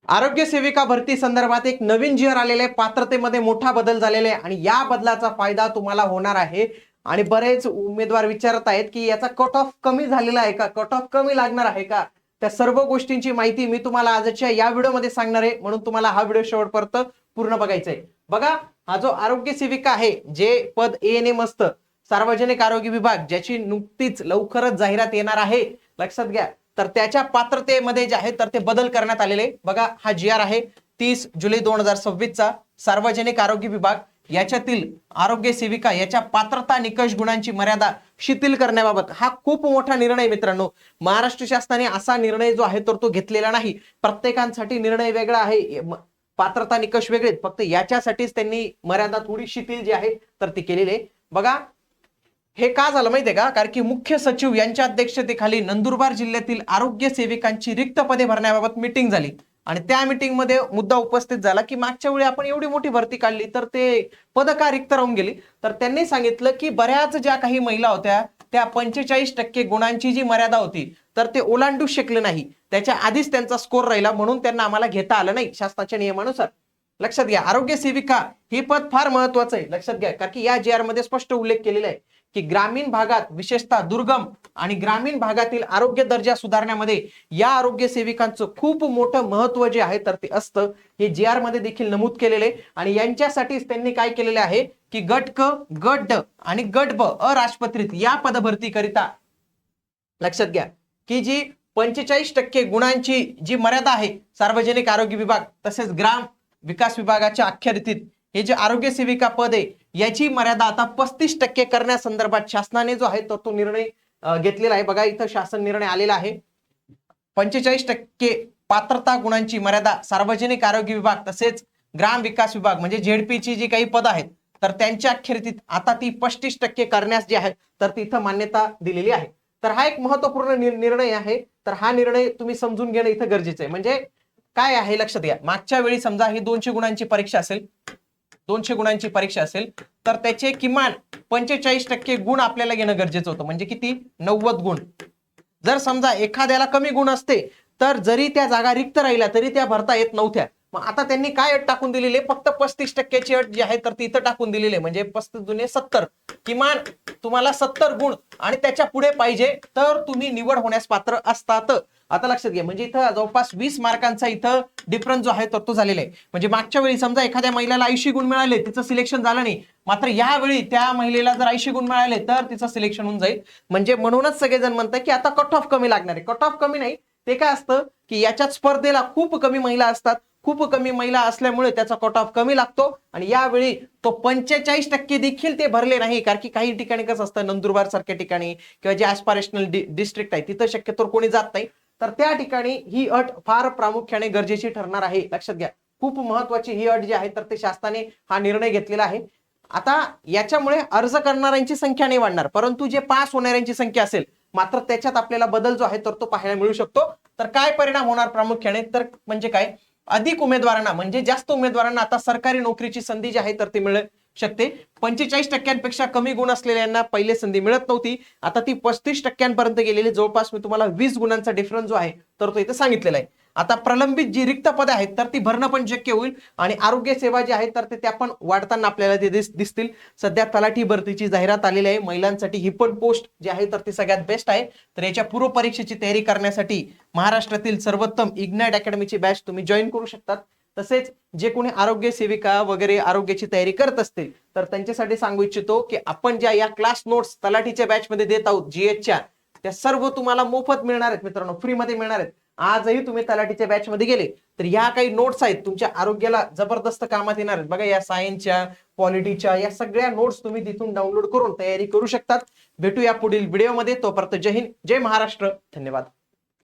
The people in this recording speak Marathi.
आरोग्य सेविका भरती संदर्भात एक नवीन जी आर आलेले आहे, पात्रतेमध्ये मोठा बदल झालेला आहे आणि या बदलाचा फायदा तुम्हाला होणार आहे. आणि बरेच उमेदवार विचारत आहेत की याचा कट ऑफ कमी झालेला आहे का, कट ऑफ कमी लागणार आहे का. त्या सर्व गोष्टींची माहिती मी तुम्हाला आजच्या या व्हिडिओमध्ये सांगणार आहे, म्हणून तुम्हाला हा व्हिडिओ शेवटपर्यंत पूर्ण बघायचा आहे. बघा, हा जो आरोग्य सेविका आहे, जे पद ANM असतं, सार्वजनिक आरोग्य विभाग, ज्याची नुकतीच लवकरच जाहिरात येणार आहे, लक्षात घ्या. तर त्याच्या पात्रतेमध्ये जे आहे तर ते बदल करण्यात आलेले. बघा, हा जी आर आहे 30 जुलै 2026 चा. सार्वजनिक आरोग्य विभाग याच्यातील आरोग्य सेविका याच्या पात्रता निकष गुणांची मर्यादा शिथिल करण्याबाबत हा खूप मोठा निर्णय मित्रांनो. महाराष्ट्र शासनाने असा निर्णय जो आहे तर तो घेतलेला नाही. प्रत्येकांसाठी निर्णय वेगळा आहे, पात्रता निकष वेगळेत, फक्त याच्यासाठीच त्यांनी मर्यादा थोडी शिथिल जी आहे तर ती केलेली आहे. बघा, हे का झालं माहितीये का, कारण की मुख्य सचिव यांच्या अध्यक्षतेखाली नंदुरबार जिल्ह्यातील आरोग्य सेविकांची रिक्त पदे भरण्याबाबत मीटिंग झाली आणि त्या मीटिंग मध्ये मुद्दा उपस्थित झाला की मागच्या वेळी आपण एवढी मोठी भरती काढली तर ते पद का रिक्त राहून गेली. तर त्यांनी सांगितलं की बऱ्याच ज्या काही महिला होत्या त्या 45% गुणांची जी मर्यादा होती तर ते ओलांडू शकले नाही, त्याच्या आधीच त्यांचा स्कोर राहिला, म्हणून त्यांना आम्हाला घेता आलं नाही शासनाच्या नियमानुसार. लक्षात घ्या, आरोग्य सेविका हे पद फार महत्वाचं आहे, लक्षात घ्या, कारण की या जी आर मध्ये स्पष्ट उल्लेख केलेला आहे की ग्रामीण भागात, विशेषतः दुर्गम आणि ग्रामीण भागातील आरोग्य दर्जा सुधारण्यामध्ये या आरोग्य सेविकांचं खूप मोठं महत्व जे आहे तर ते असतं. हे जी आर मध्ये देखील नमूद केलेले आणि यांच्यासाठीच त्यांनी काय केलेले आहे की गट क, गट ड आणि गट ब अराजपत्रित या पदभरती करिता, लक्षात घ्या, की जी 45% गुणांची जी मर्यादा आहे सार्वजनिक आरोग्य विभाग तसेच ग्राम विकास विभागाच्या अखत्यारीत हे जे आरोग्य सेविका पद आहे याची मर्यादा आता 35% करण्यासंदर्भात शासनाने जो आहे तो निर्णय घेतलेला आहे. बघा, इथं शासन निर्णय आलेला आहे. 45% पात्रता गुणांची मर्यादा सार्वजनिक आरोग्य विभाग तसेच ग्राम विकास विभाग म्हणजे झेडपीची जी काही पद आहेत तर त्यांच्या अखत्यारीत आता ती 35% करण्यास जी आहे तर तिथं मान्यता दिलेली आहे. तर हा एक महत्वपूर्ण निर्णय आहे. तर हा निर्णय तुम्ही समजून घेणं इथं गरजेचं आहे. म्हणजे काय आहे लक्षात घ्या, मागच्या वेळी समजा ही 200 गुणांची परीक्षा असेल, 200 गुणांची परीक्षा असेल तर त्याचे किमान 45% गुण आपल्याला घेणं गरजेचं होतं, म्हणजे किती, 90 गुण. जर समजा एखाद्याला कमी गुण असते तर जरी त्या जागा रिक्त राहिल्या तरी त्या भरता येत नव्हत्या. मग आता त्यांनी काय अट टाकून दिलेली आहे, फक्त 35%ची अट जी आहे तर ती इथं टाकून दिलेली आहे. म्हणजे 35 दुने 70, किमान तुम्हाला 70 गुण आणि त्याच्या पुढे पाहिजे तर तुम्ही निवड होण्यास पात्र असतात. आता लक्षात घ्या, म्हणजे इथं जवळपास 20 मार्कांचा इथं डिफरन्स जो आहे तर तो झालेला आहे. म्हणजे मागच्या वेळी समजा एखाद्या महिलेला 80 गुण मिळाले, तिचं सिलेक्शन झालं नाही, मात्र यावेळी त्या महिलेला जर 80 गुण मिळाले तर तिचं सिलेक्शन होऊन जाईल. म्हणजे म्हणूनच सगळेजण म्हणतात की आता कट ऑफ कमी लागणार आहे. कट ऑफ कमी नाही, ते काय असतं की याच्यात स्पर्धेला खूप कमी महिला असतात, खूप कमी महिला असल्यामुळे त्याचा कट ऑफ कमी लागतो आणि यावेळी तो 45% देखील ते भरले नाही. कारण की काही ठिकाणी कसं असतं, नंदुरबार सारख्या ठिकाणी किंवा जे ऍस्पायरेशनल डिस्ट्रिक्ट आहे तिथं शक्यतो कोणी जात नाही, तर त्या ठिकाणी ही अट फार प्रामुख्याने गरजेची ठरणार आहे. लक्षात घ्या, खूप महत्वाची ही अट जी आहे तर ते शासनाने हा निर्णय घेतलेला आहे. आता याच्यामुळे अर्ज करणाऱ्यांची संख्या नाही वाढणार, परंतु जे पास होणाऱ्यांची संख्या असेल मात्र त्याच्यात आपल्याला बदल जो आहे तर तो पाहायला मिळू शकतो. तर काय परिणाम होणार प्रामुख्याने, तर म्हणजे काय, अधिक उमेदवारांना म्हणजे जास्त उमेदवारांना आता सरकारी नोकरीची संधी जी आहे तर ती मिळू शकते. 45%पेक्षा कमी गुण असलेल्यांना पहिले संधी मिळत नव्हती, आता ती 35%पर्यंत गेलेली. जवळपास मी तुम्हाला 20 गुणांचा डिफरन्स जो आहे तर तो इथे सांगितलेला आहे. आता प्रलंबित जी रिक्त पदे आहेत तर ती भरणं पण शक्य होईल आणि आरोग्य सेवा जी आहे तर त्या पण वाढताना आपल्याला ते दिसतील. सध्या तलाठी भरतीची जाहिरात आलेली आहे महिलांसाठी, ही पण पोस्ट जी आहे तर ती सगळ्यात बेस्ट आहे. तर याच्या पूर्व परीक्षेची तयारी करण्यासाठी महाराष्ट्रातील सर्वोत्तम इग्नाइट अकॅडमीची बॅच तुम्ही जॉईन करू शकतात. तसेच जे कोणी आरोग्य सेविका वगैरे आरोग्याची तयारी करत असतील तर त्यांच्यासाठी सांगू इच्छितो की आपण ज्या या क्लास नोट्स तलाठीच्या बॅच मध्ये देत आहोत GH च्या, त्या सर्व तुम्हाला मोफत मिळणार आहेत मित्रांनो, फ्री मध्ये मिळणार आहेत. आजही तुम्ही तलाठीच्या बॅच मध्ये गेले तर या काही नोट्स आहेत तुमच्या आरोग्याला जबरदस्त कामात येणार आहेत. बघा, या सायन्सच्या, पॉलिटीच्या या सगळ्या नोट्स तुम्ही तिथून डाउनलोड करून तयारी करू शकतात. भेटूया पुढील व्हिडिओमध्ये. तोपर्यंत जय हिंद, जय महाराष्ट्र, धन्यवाद.